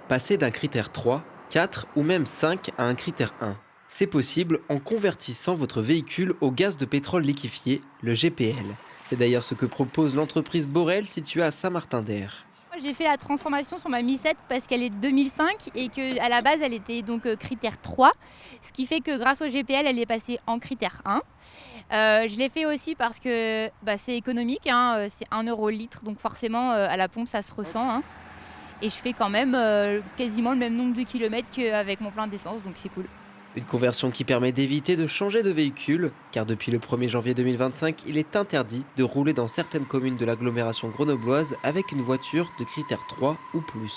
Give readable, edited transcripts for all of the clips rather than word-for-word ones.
Passer d'un critère 3, 4 ou même 5 à un critère 1. C'est possible en convertissant votre véhicule au gaz de pétrole liquéfié, le GPL. C'est d'ailleurs ce que propose l'entreprise Borel située à Saint-Martin-d'Air. Moi, j'ai fait la transformation sur ma Mi 7 parce qu'elle est de 2005 et qu'à la base, elle était donc critère 3. Ce qui fait que grâce au GPL, elle est passée en critère 1. Je l'ai fait aussi parce que c'est économique, hein, c'est 1 € le litre, donc forcément, à la pompe, ça se ressent, hein. Et je fais quand même quasiment le même nombre de kilomètres qu'avec mon plein d'essence, donc c'est cool. Une conversion qui permet d'éviter de changer de véhicule, car depuis le 1er janvier 2025, il est interdit de rouler dans certaines communes de l'agglomération grenobloise avec une voiture de critère 3 ou plus.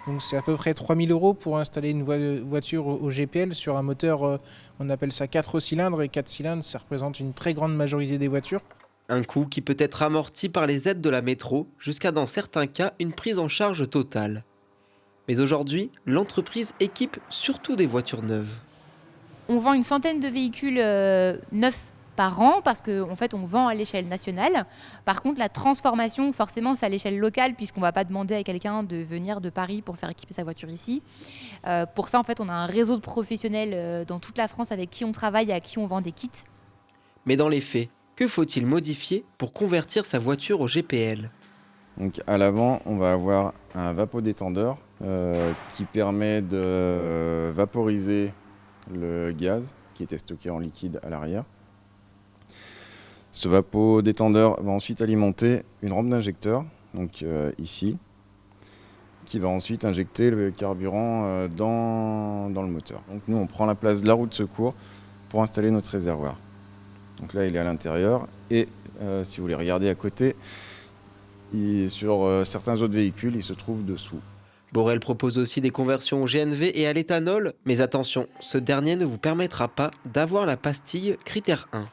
Donc c'est à peu près 3 000 € pour installer une voiture au GPL sur un moteur, on appelle ça 4 cylindres, et 4 cylindres, ça représente une très grande majorité des voitures. Un coût qui peut être amorti par les aides de la métro, jusqu'à dans certains cas une prise en charge totale. Mais aujourd'hui, l'entreprise équipe surtout des voitures neuves. On vend une centaine de véhicules neufs par an parce qu'en fait, on vend à l'échelle nationale. Par contre, la transformation, forcément, c'est à l'échelle locale puisqu'on ne va pas demander à quelqu'un de venir de Paris pour faire équiper sa voiture ici. Pour ça, en fait, on a un réseau de professionnels dans toute la France avec qui on travaille et à qui on vend des kits. Mais dans les faits, que faut-il modifier pour convertir sa voiture au GPL? Donc à l'avant, on va avoir un vapodétendeur qui permet de vaporiser le gaz qui était stocké en liquide à l'arrière. Ce vapodétendeur va ensuite alimenter une rampe d'injecteur, donc ici, qui va ensuite injecter le carburant dans le moteur. Donc nous, on prend la place de la roue de secours pour installer notre réservoir. Donc là, il est à l'intérieur et si vous voulez regarder à côté, sur certains autres véhicules, il se trouve dessous. Borel propose aussi des conversions au GNV et à l'éthanol, mais attention, ce dernier ne vous permettra pas d'avoir la pastille critère 1.